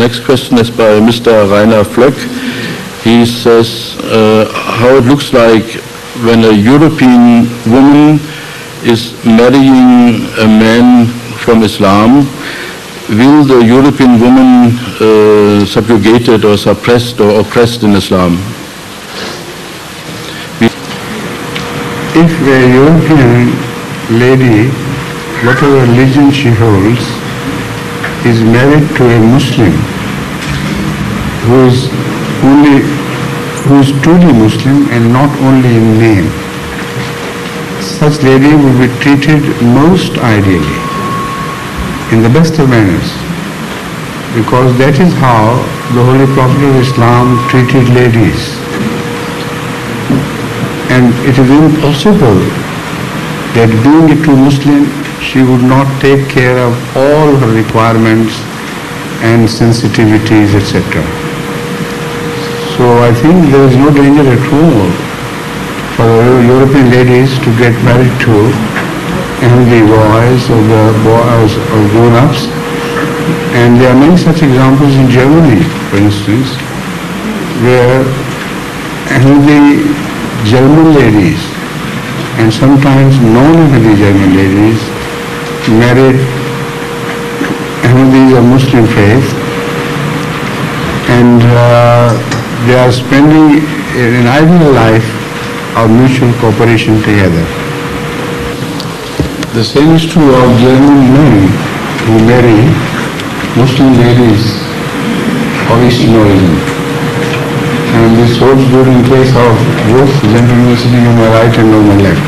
Next question is by Mr. Rainer Fleck. He says how it looks like when a European woman is marrying a man from Islam. Will the European woman subjugated or suppressed or oppressed in Islam? If a European lady, whatever religion she holds, is married to a Muslim who is truly Muslim and not only in name, such lady will be treated most ideally, in the best of manners, because that is how the Holy Prophet of Islam treated ladies. And it is impossible that being a true Muslim, she would not take care of all her requirements and sensitivities, etc. So I think there is no danger at all for European ladies to get married to Ahmadi boys or the boys or grown-ups. And there are many such examples in Germany, for instance, where Ahmadi German ladies and sometimes non-Ahmadi German ladies married Ahmadis of Muslim faith, and they are spending an ideal life of mutual cooperation together. The same is true of German men who marry Muslim ladies of Eastern origin. And this holds good in case of both gentlemen sitting on my right and on my left.